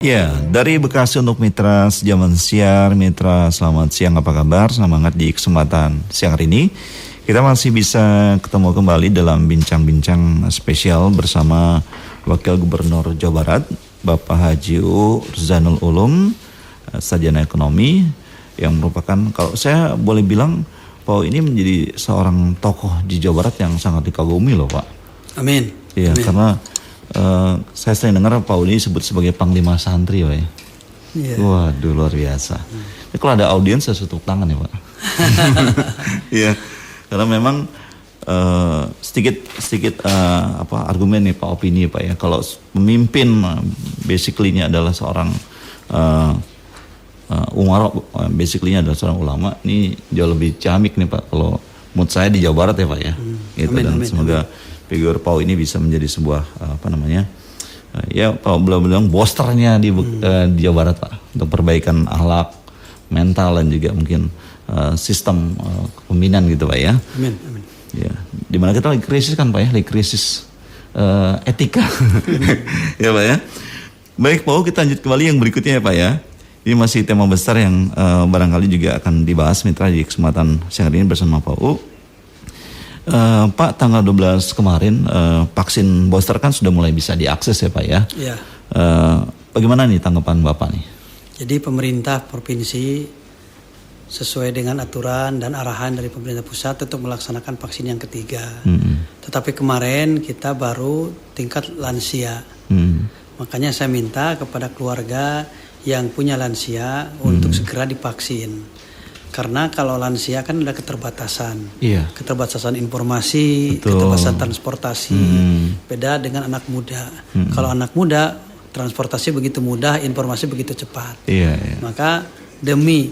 Ya, dari Bekasi untuk Mitra Sejaman Siar. Mitra, selamat siang, apa kabar? Semangat di kesempatan siang hari ini. Kita masih bisa ketemu kembali dalam bincang-bincang spesial bersama Wakil Gubernur Jawa Barat, Bapak Haji U. Ruzanul Ulum, Sarjana Ekonomi, yang merupakan, kalau saya boleh bilang, Pak ini menjadi seorang tokoh di Jawa Barat yang sangat dikagumi loh Pak. Amin. Iya, Amin. karena saya sering dengar Pak ini disebut sebagai Panglima Santri Pak ya. Yeah. Waduh, luar biasa. Jadi, kalau ada audiens saya tepuk tangan ya Pak. Iya, karena memang sedikit argumen nih Pak, opini Pak ya. Kalau pemimpin basically-nya adalah seorang umaro, basically-nya adalah seorang ulama. Ini jauh lebih ciamik nih Pak kalau menurut saya di Jawa Barat ya Pak ya. Gitu. Amin, Dan amin, semoga figur Pau ini bisa menjadi sebuah ya kalau belum bilang bosternya di Jawa Barat Pak, untuk perbaikan akhlak, mental, dan juga mungkin sistem kepemimpinan gitu Pak ya. Amin, amin. Ya, dimana kita lagi krisis kan Pak ya, lagi krisis etika. Ya Pak ya. Baik Pak, kita lanjut kembali yang berikutnya ya Pak ya. Ini masih tema besar yang barangkali juga akan dibahas Mitra di kesempatan siang hari ini bersama Pak U. Pak, tanggal 12 kemarin vaksin booster kan sudah mulai bisa diakses ya Pak ya. Ya. Bagaimana nih tanggapan Bapak nih? Jadi pemerintah provinsi sesuai dengan aturan dan arahan dari pemerintah pusat untuk melaksanakan vaksin yang ketiga. Tetapi kemarin kita baru tingkat lansia. Makanya saya minta kepada keluarga yang punya lansia untuk segera divaksin. Karena kalau lansia kan ada keterbatasan, keterbatasan informasi, betul, keterbatasan transportasi, beda dengan anak muda. Kalau anak muda, transportasi begitu mudah, informasi begitu cepat. Maka demi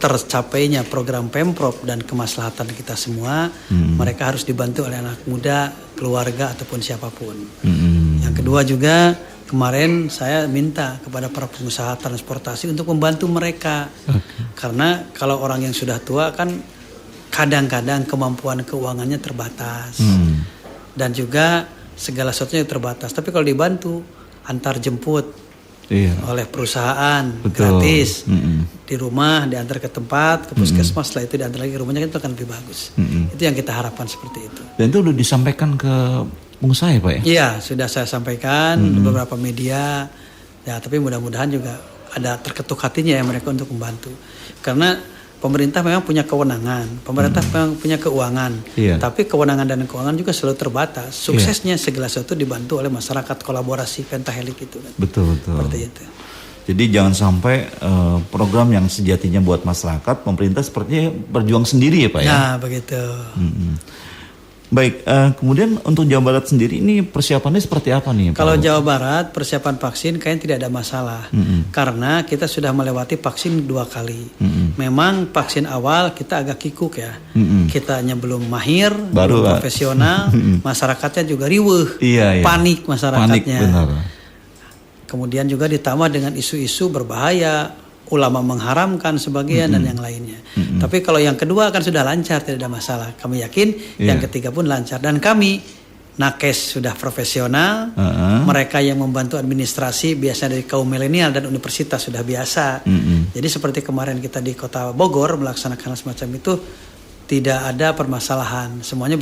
tercapainya program Pemprov dan kemaslahatan kita semua, mereka harus dibantu oleh anak muda, keluarga ataupun siapapun. Yang kedua juga, kemarin saya minta kepada para pengusaha transportasi untuk membantu mereka. Karena kalau orang yang sudah tua kan kadang-kadang kemampuan keuangannya terbatas. Dan juga segala sesuatunya terbatas. Tapi kalau dibantu antar jemput oleh perusahaan, gratis. Di rumah, diantar ke tempat, ke puskesmas, setelah itu diantar lagi ke rumahnya, itu akan lebih bagus. Itu yang kita harapkan seperti itu. Dan itu sudah disampaikan ke pengusaha ya Pak ya? Iya, sudah saya sampaikan di beberapa media. Ya, tapi mudah-mudahan juga ada terketuk hatinya ya mereka untuk membantu. Karena pemerintah memang punya kewenangan, pemerintah memang punya keuangan. Tapi kewenangan dan keuangan juga selalu terbatas. Suksesnya segala sesuatu dibantu oleh masyarakat, kolaborasi pentahelik itu kan. Betul. Seperti itu. Jadi jangan sampai program yang sejatinya buat masyarakat, pemerintah sepertinya berjuang sendiri ya Pak ya? Nah, begitu. Baik, kemudian untuk Jawa Barat sendiri ini persiapannya seperti apa nih Pak? Kalau Jawa Barat persiapan vaksin kayaknya tidak ada masalah. Karena kita sudah melewati vaksin 2 kali. Memang vaksin awal kita agak kikuk ya. Kitanya belum mahir, belum profesional, masyarakatnya juga riweuh, panik masyarakatnya. Panik, benar. Kemudian juga ditambah dengan isu-isu berbahaya, ulama mengharamkan sebagian dan yang lainnya. Tapi kalau yang kedua kan sudah lancar, tidak ada masalah. Kami yakin yang ketiga pun lancar. Dan kami, nakes sudah profesional, mereka yang membantu administrasi biasanya dari kaum milenial dan universitas sudah biasa. Jadi seperti kemarin kita di Kota Bogor melaksanakan semacam itu, tidak ada permasalahan. Semuanya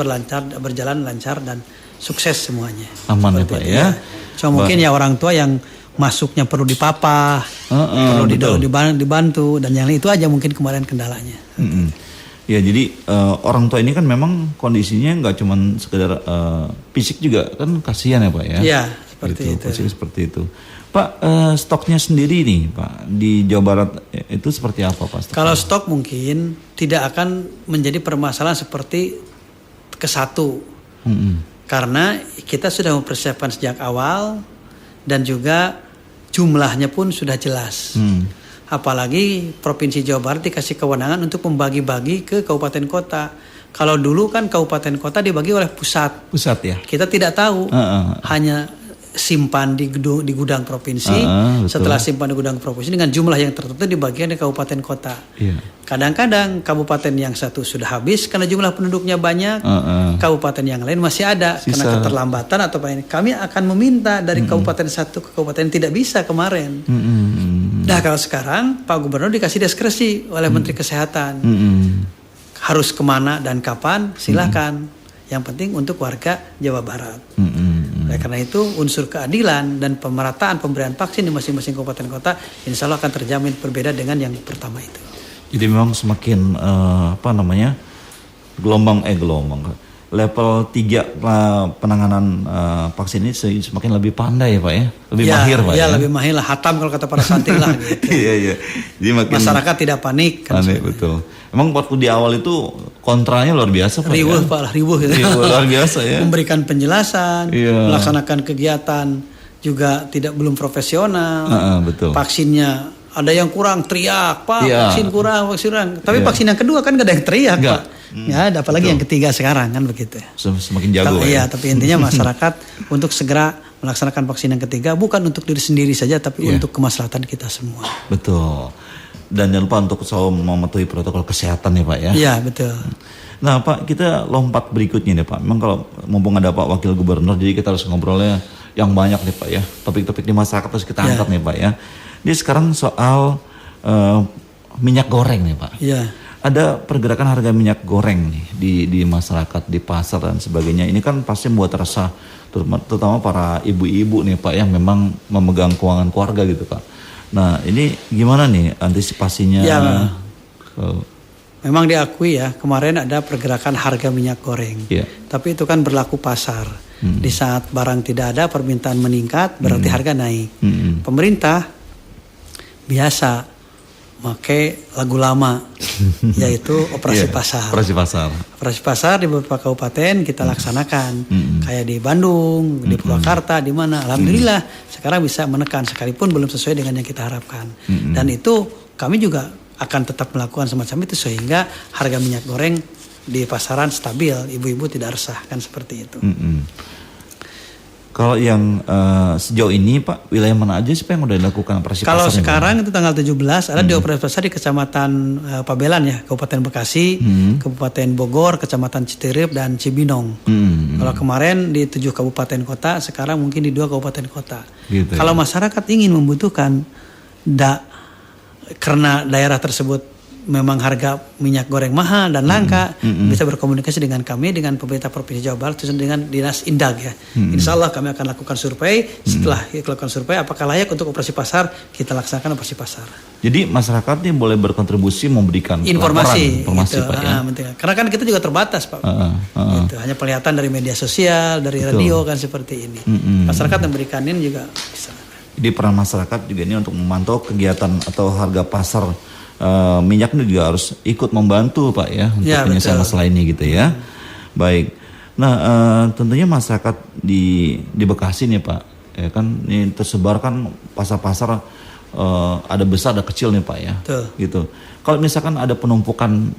berjalan lancar dan sukses semuanya. Aman ya Pak ya. Cuma mungkin ya orang tua yang masuknya perlu dipapah, perlu dibantu, dan yang lain itu aja mungkin kemarin kendalanya. Ya jadi orang tua ini kan memang kondisinya nggak cuma sekedar fisik juga kan, kasihan ya Pak ya. Iya, seperti gitu, itu. Fisik seperti itu. Pak, stoknya sendiri nih Pak di Jawa Barat itu seperti apa Pak? Kalau stok mungkin tidak akan menjadi permasalahan seperti ke-1. Karena kita sudah mempersiapkan sejak awal dan juga jumlahnya pun sudah jelas. Apalagi Provinsi Jawa Barat dikasih kewenangan untuk membagi-bagi ke kabupaten kota. Kalau dulu kan kabupaten kota dibagi oleh pusat. Pusat ya. Kita tidak tahu. Hanya simpan di gudang provinsi. Setelah simpan di gudang provinsi dengan jumlah yang tertentu dibagikan di kabupaten kota. Kadang-kadang kabupaten yang satu sudah habis karena jumlah penduduknya banyak, kabupaten yang lain masih ada karena keterlambatan atau apa ini. Kami akan meminta dari kabupaten satu ke kabupaten yang tidak bisa kemarin. Nah kalau sekarang Pak Gubernur dikasih diskresi oleh Menteri Kesehatan, harus kemana dan kapan silakan. Yang penting untuk warga Jawa Barat. Oleh karena itu unsur keadilan dan pemerataan pemberian vaksin di masing-masing kabupaten kota insya Allah akan terjamin berbeda dengan yang pertama itu. Jadi memang semakin gelombang level 3 penanganan vaksin ini semakin lebih pandai ya Pak ya, lebih mahir Pak ya. Iya lebih mahir lah, hatam kalau kata para santri lah gitu. Iya. Jadi masyarakat tidak panik. Panik betul. Emang waktu di awal itu kontranya luar biasa Pak. Ribuh gitu. Luar biasa ya. Memberikan penjelasan, melaksanakan kegiatan juga belum profesional. Betul. Vaksinnya ada yang kurang teriak, Pak, vaksin kurang. Tapi vaksin yang kedua kan gak ada yang teriak, Pak. Ya, ada apalagi yang ketiga sekarang kan begitu. Semakin jago. Tapi intinya masyarakat untuk segera melaksanakan vaksin yang ketiga bukan untuk diri sendiri saja, tapi untuk kemaslahatan kita semua. Betul. Dan jangan lupa untuk selalu mematuhi protokol kesehatan ya Pak ya. Iya betul. Nah Pak, kita lompat berikutnya nih Pak. Memang kalau mumpung ada Pak Wakil Gubernur, jadi kita harus ngobrolnya yang banyak nih Pak ya. Topik-topik di masyarakat harus kita angkat nih Pak ya. Ini sekarang soal minyak goreng nih Pak. Iya. Ada pergerakan harga minyak goreng nih di masyarakat, di pasar dan sebagainya. Ini kan pasti membuat resah, terutama para ibu-ibu nih Pak yang memang memegang keuangan keluarga gitu Pak. Nah ini gimana nih antisipasinya? Ya, memang diakui ya kemarin ada pergerakan harga minyak goreng. Tapi itu kan berlaku pasar. Di saat barang tidak ada permintaan meningkat berarti harga naik. Pemerintah biasa pakai lagu lama yaitu operasi pasar. Operasi pasar di beberapa kabupaten kita laksanakan. Kayak di Bandung, di Purwakarta, di mana. Alhamdulillah sekarang bisa menekan sekalipun belum sesuai dengan yang kita harapkan. Dan itu kami juga akan tetap melakukan semacam itu sehingga harga minyak goreng di pasaran stabil, ibu-ibu tidak resah kan seperti itu. Kalau yang sejauh ini Pak, wilayah mana aja sih Pak yang udah dilakukan operasi pasar? Kalau sekarang itu tanggal 17 ada di operasi pasar di Kecamatan Pabelan ya, Kabupaten Bekasi, Kabupaten Bogor, Kecamatan Citirip dan Cibinong. Kalau kemarin di 7 kabupaten kota, sekarang mungkin di 2 kabupaten kota. Gitu, kalau masyarakat ingin membutuhkan karena daerah tersebut memang harga minyak goreng mahal dan langka, bisa berkomunikasi dengan kami, dengan pemerintah Provinsi Jawa Barat, khususnya dengan Dinas Indag ya. Insya Allah kami akan lakukan survei. Setelah lakukan survei, apakah layak untuk operasi pasar, kita laksanakan operasi pasar. Jadi masyarakat ini boleh berkontribusi memberikan informasi gitu, Pak ya. Karena kan kita juga terbatas Pak. Gitu. Hanya kelihatan dari media sosial, dari radio kan seperti ini. Masyarakat memberikan ini juga bisa. Jadi peran masyarakat juga ini untuk memantau kegiatan atau harga pasar minyak ini juga harus ikut membantu Pak ya untuk penyelesaian masalah ini gitu ya. Baik. Nah tentunya masyarakat di Bekasi nih Pak, ya kan ini tersebar kan pasar-pasar ada besar ada kecil nih Pak ya. Betul. Gitu. Kalau misalkan ada penumpukan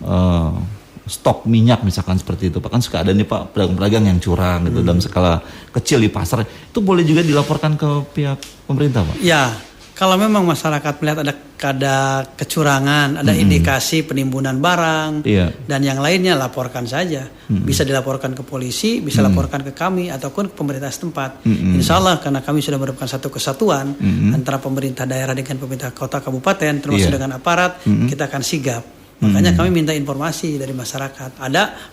stok minyak misalkan seperti itu Pak, kan suka ada nih Pak pedagang-pedagang yang curang gitu dalam skala kecil di pasar, itu boleh juga dilaporkan ke pihak pemerintah Pak? Ya. Kalau memang masyarakat melihat ada kecurangan, ada indikasi penimbunan barang dan yang lainnya, laporkan saja. Bisa dilaporkan ke polisi, bisa laporkan ke kami ataupun ke pemerintah setempat. Insya Allah karena kami sudah merupakan satu kesatuan antara pemerintah daerah dengan pemerintah kota kabupaten termasuk dengan aparat, kita akan sigap. Makanya kami minta informasi dari masyarakat.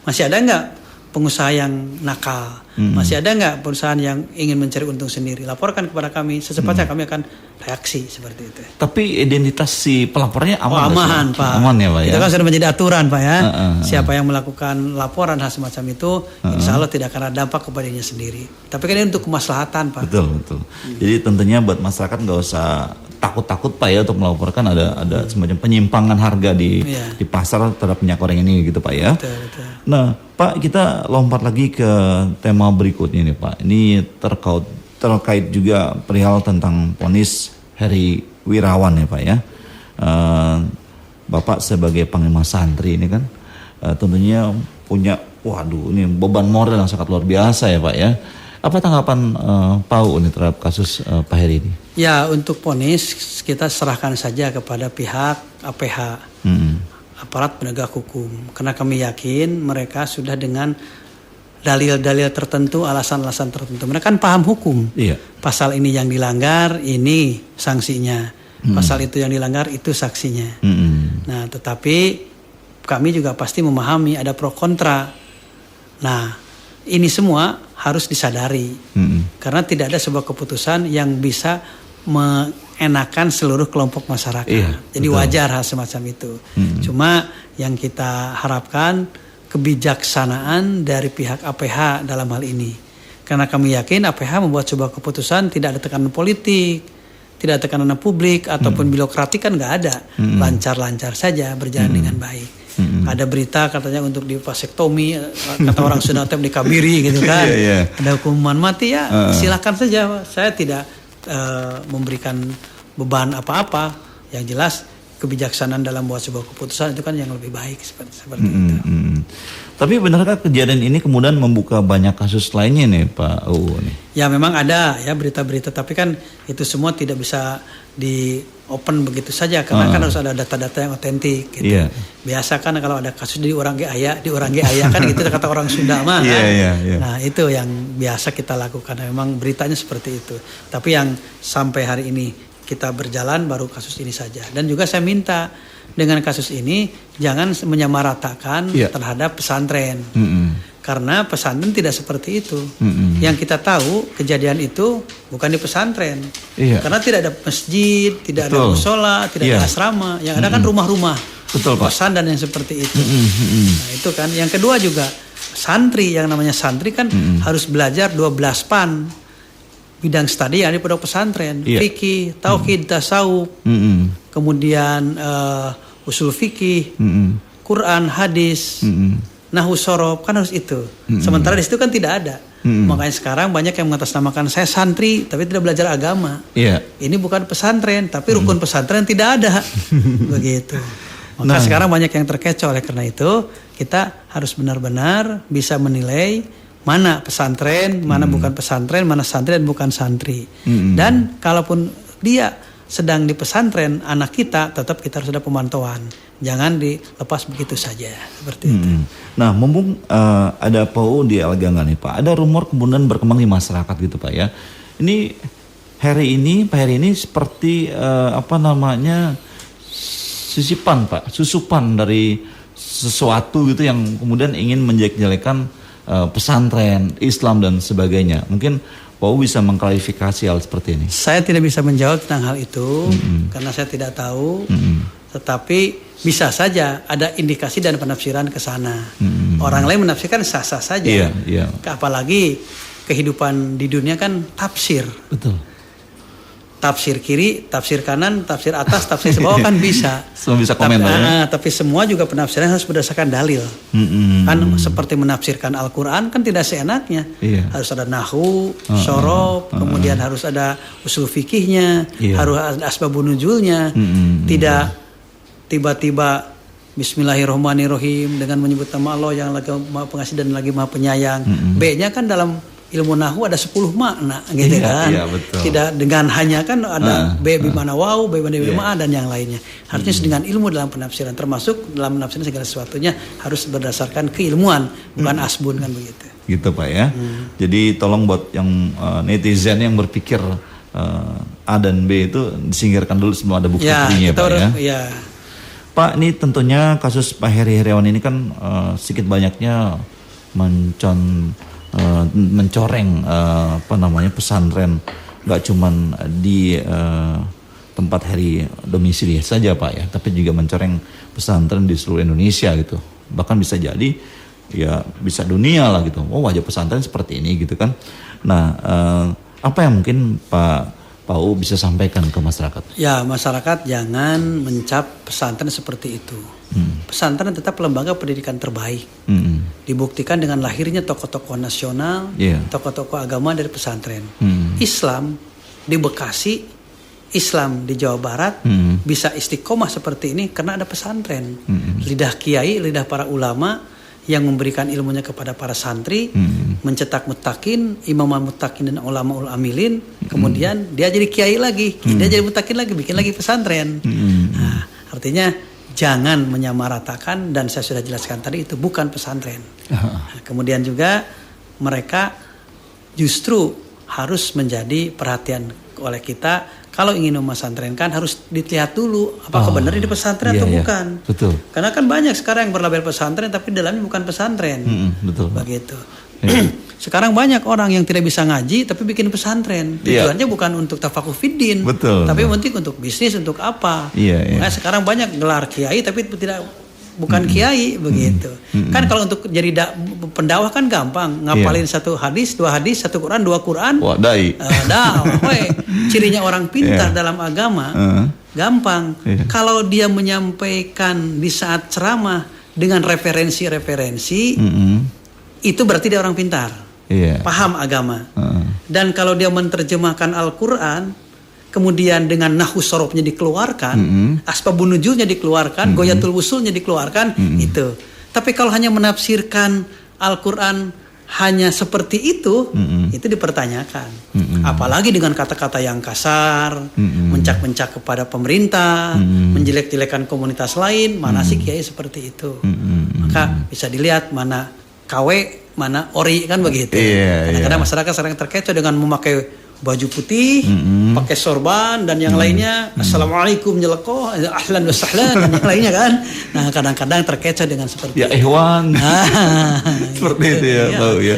Masih ada nggak pengusaha yang nakal? Masih ada nggak perusahaan yang ingin mencari untung sendiri? Laporkan kepada kami, secepatnya kami akan reaksi seperti itu. Tapi identitas si pelapornya aman? Aman Pak. Aman ya Pak ya? Itu kan sudah menjadi aturan Pak ya. Siapa yang melakukan laporan hal semacam itu, insya Allah tidak akan ada dampak kepadanya sendiri. Tapi kan ini untuk kemaslahatan Pak. Betul. Jadi tentunya buat masyarakat nggak usah takut-takut Pak ya untuk melaporkan ada semacam penyimpangan harga di pasar terhadap minyak goreng ini gitu Pak ya. Betul. Nah Pak, kita lompat lagi ke tema berikutnya nih Pak. Ini terkait juga perihal tentang vonis Heri Wirawan ya Pak ya. Bapak sebagai panglima santri ini kan tentunya punya ini beban moral yang sangat luar biasa ya Pak ya. Apa tanggapan PAU nih terhadap kasus Pak Heri ini? Ya, untuk vonis kita serahkan saja kepada pihak APH, aparat penegak hukum. Karena kami yakin mereka sudah dengan dalil-dalil tertentu, alasan-alasan tertentu. Mereka kan paham hukum. Iya. Pasal ini yang dilanggar, ini sanksinya. Pasal itu yang dilanggar, itu saksinya. Nah, tetapi kami juga pasti memahami ada pro kontra. Nah, ini semua harus disadari. Karena tidak ada sebuah keputusan yang bisa mengenakan seluruh kelompok masyarakat. Iya, jadi betul. Wajar hal semacam itu. Cuma yang kita harapkan kebijaksanaan dari pihak APH dalam hal ini. Karena kami yakin APH membuat sebuah keputusan tidak ada tekanan politik, tidak ada tekanan publik ataupun birokratik, kan nggak ada. Lancar-lancar saja berjalan dengan baik. Ada berita katanya untuk divasektomi, kata orang Sunda dikabiri gitu kan. Ada hukuman mati, ya silakan saja. Saya tidak memberikan beban apa-apa. Yang jelas kebijaksanaan dalam membuat sebuah keputusan itu kan yang lebih baik seperti itu. Tapi benarkah kejadian ini kemudian membuka banyak kasus lainnya nih Pak UU nih? Ya memang ada ya berita-berita, tapi kan itu semua tidak bisa di open begitu saja karena kan harus ada data-data yang otentik gitu. Yeah. Biasa kan kalau ada kasus di orang ge aya kan gitu kata orang Sunda mah kan. Nah, itu yang biasa kita lakukan. Memang beritanya seperti itu. Tapi yang sampai hari ini kita berjalan baru kasus ini saja. Dan juga saya minta dengan kasus ini jangan menyamaratakan terhadap pesantren. Karena pesantren tidak seperti itu. Yang kita tahu kejadian itu bukan di pesantren. Karena tidak ada masjid, tidak ada musola, tidak ada asrama. Yang ada kan rumah-rumah. Kosan dan yang seperti itu. Nah, itu kan. Yang kedua juga santri, yang namanya santri kan harus belajar 12 pan. Bidang studi yang di pondok pesantren, fikih, tauhid, tasawuf, kemudian usul fikih, Quran, hadis, nahwu sorof, kan harus itu. Sementara di situ kan tidak ada. Makanya sekarang banyak yang mengatasnamakan saya santri tapi tidak belajar agama. Ini bukan pesantren tapi rukun pesantren tidak ada. Begitu. Maka sekarang banyak yang terkecoh. Oleh karena itu kita harus benar-benar bisa menilai mana pesantren, mana bukan pesantren, mana santri dan bukan santri. Dan kalaupun dia sedang di pesantren, anak kita tetap kita harus ada pemantauan. Jangan dilepas begitu saja seperti itu. Nah, mumpung ada PAU di Elegangan nih Pak, ada rumor kemudian berkembang di masyarakat gitu Pak ya. Ini Pak Heri ini seperti sisipan Pak, susupan dari sesuatu gitu yang kemudian ingin menjelek-jelekan pesantren, Islam dan sebagainya. Mungkin PAU bisa mengklarifikasi hal seperti ini. Saya tidak bisa menjawab tentang hal itu karena saya tidak tahu. Tetapi bisa saja ada indikasi dan penafsiran ke sana. Orang lain menafsirkan sah-sah saja. Apalagi kehidupan di dunia kan tafsir. Betul. Tafsir kiri, tafsir kanan, tafsir atas, tafsir bawah kan bisa. Semua bisa komentar. Tapi semua juga penafsiran harus berdasarkan dalil. Kan seperti menafsirkan Al-Quran kan tidak seenaknya. Harus ada nahwu, sorof, kemudian harus ada usul fikihnya, harus ada asbabun nuzulnya. Tidak tiba-tiba Bismillahirrahmanirrahim dengan menyebut nama Allah yang lagi Maha Pengasih dan lagi Maha Penyayang. B-nya kan dalam ilmu nahwu ada 10 makna gitu kan. Betul. Tidak dengan hanya kan ada B bimana waw, B bimana dan yang lainnya. Harusnya dengan ilmu dalam penafsiran, termasuk dalam penafsiran segala sesuatunya harus berdasarkan keilmuan, bukan asbun kan begitu. Gitu Pak ya. Jadi tolong buat yang netizen yang berpikir A dan B itu disingkirkan dulu sebelum ada bukti-buktinya Pak ya. Pak, ini tentunya kasus Pak Heri Heriawan ini kan sedikit banyaknya mencoreng pesantren, nggak cuman di tempat Heri domisili saja Pak ya, tapi juga mencoreng pesantren di seluruh Indonesia gitu, bahkan bisa jadi ya bisa dunia lah gitu. Wajah pesantren seperti ini gitu kan. Nah, apa yang mungkin Pak PAU bisa sampaikan ke masyarakat? Ya, masyarakat jangan mencap pesantren seperti itu. Pesantren tetap lembaga pendidikan terbaik. Dibuktikan dengan lahirnya tokoh-tokoh nasional, tokoh-tokoh agama dari pesantren. Islam di Bekasi, Islam di Jawa Barat bisa istiqomah seperti ini karena ada pesantren. Lidah kiai, lidah para ulama yang memberikan ilmunya kepada para santri, mencetak mutakin, imam mutakin dan ulama amilin, kemudian dia jadi kiai lagi, dia jadi mutakin lagi, bikin lagi pesantren. Nah, artinya jangan menyamaratakan, dan saya sudah jelaskan tadi itu bukan pesantren. Nah, kemudian juga mereka justru harus menjadi perhatian oleh kita. Kalau ingin memasantrenkan harus dilihat dulu apakah benar ini pesantren atau bukan. Betul. Karena kan banyak sekarang yang berlabel pesantren tapi dalamnya bukan pesantren. Betul. Begitu. Sekarang banyak orang yang tidak bisa ngaji tapi bikin pesantren. Tujuannya bukan untuk tafakuh fiddin, tapi penting untuk bisnis, untuk apa. Nah, sekarang banyak gelar kiai tapi bukan kiai begitu. Kan kalau untuk jadi pendakwah kan gampang, ngapalin satu hadis, 2 hadis, 1 Quran, 2 Quran. Wah, dai. Cirinya orang pintar dalam agama gampang. Kalau dia menyampaikan di saat ceramah dengan referensi-referensi, itu berarti dia orang pintar. Paham agama. Dan kalau dia menerjemahkan Al-Quran kemudian dengan nahu sorofnya dikeluarkan, asbabun nuzulnya dikeluarkan, goyatul wusulnya dikeluarkan, itu. Tapi kalau hanya menafsirkan Al-Quran hanya seperti itu dipertanyakan. Apalagi dengan kata-kata yang kasar, mencak-mencak kepada pemerintah, menjelek-jelekan komunitas lain, mana sih kiai seperti itu? Maka bisa dilihat mana KW, mana ori, kan begitu. Kadang-kadang masyarakat sering terkecoh dengan memakai baju putih, pakai sorban dan yang lainnya, assalamualaikum nyelekoh, ahlan wa sahlan dan yang lainnya kan. Nah, kadang-kadang terkecoh dengan seperti ya ihwan. Seperti itu ya, Pak ya.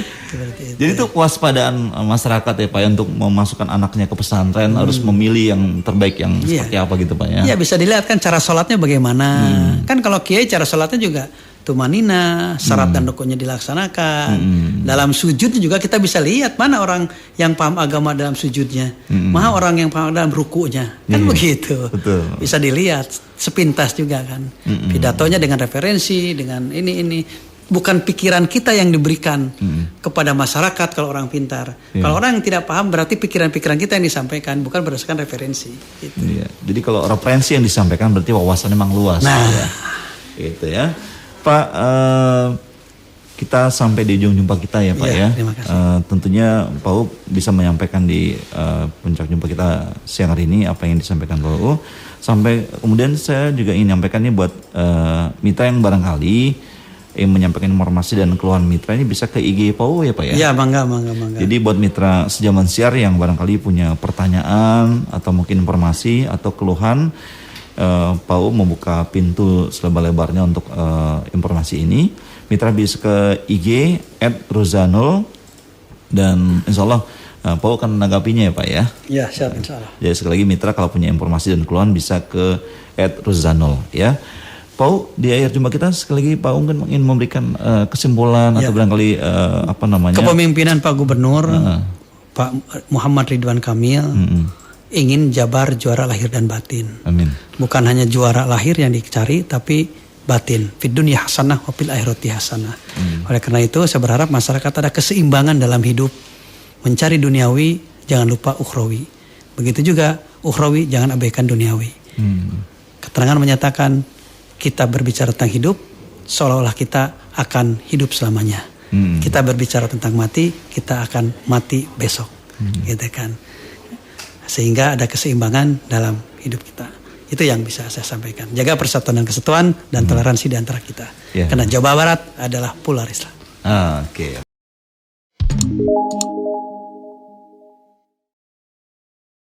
Jadi itu kewaspadaan masyarakat ya Pak ya, untuk memasukkan anaknya ke pesantren harus memilih yang terbaik yang seperti apa gitu Pak ya. Iya, bisa dilihat kan cara sholatnya bagaimana. Kan kalau kiai cara sholatnya juga tumanina, syarat dan rukunnya dilaksanakan. Dalam sujudnya juga kita bisa lihat mana orang yang paham agama dalam sujudnya, mana orang yang paham dalam rukunya, kan begitu. Betul. Bisa dilihat sepintas juga kan. Pidatonya dengan referensi, dengan ini. Bukan pikiran kita yang diberikan kepada masyarakat kalau orang pintar. Kalau orang yang tidak paham berarti pikiran-pikiran kita yang disampaikan, bukan berdasarkan referensi. Gitu. Jadi kalau referensi yang disampaikan berarti wawasannya memang luas. Nah, gitu ya. Pak, kita sampai di ujung jumpa kita ya Pak ya. Terima kasih. Tentunya Pak U bisa menyampaikan di puncak jumpa kita siang hari ini apa yang disampaikan Pak U. Sampai kemudian saya juga ingin menyampaikannya buat mitra yang barangkali menyampaikan informasi dan keluhan mitra ini bisa ke IG Pak U ya Pak ya. Iya, mangga. Jadi buat mitra sejaman siar yang barangkali punya pertanyaan atau mungkin informasi atau keluhan, Pak U membuka pintu selebar-lebarnya untuk informasi ini. Mitra bisa ke IG @rozanul dan insya Allah Pak U akan menanggapinya ya Pak ya. Iya, siap insya Allah. Jadi sekali lagi mitra kalau punya informasi dan keluhan bisa ke @rozanul ya. Pak U, di akhir jumpa kita sekali lagi Pak U ingin memberikan kesimpulan atau barangkali kepemimpinan Pak Gubernur Pak Muhammad Ridwan Kamil ingin Jabar juara lahir dan batin. Amin. Bukan hanya juara lahir yang dicari, tapi batin. Fid dunya hasanah wa fil akhirati hasanah. Oleh karena itu saya berharap masyarakat ada keseimbangan dalam hidup. Mencari duniawi, jangan lupa ukhrawi. Begitu juga ukhrawi, jangan abaikan duniawi. Keterangan menyatakan kita berbicara tentang hidup, seolah-olah kita akan hidup selamanya. Kita berbicara tentang mati, kita akan mati besok. Gitu kan. Sehingga ada keseimbangan dalam hidup kita. Itu yang bisa saya sampaikan. Jaga persatuan dan kesatuan dan toleransi di antara kita. Karena Jawa Barat adalah pulau Islam. Oke.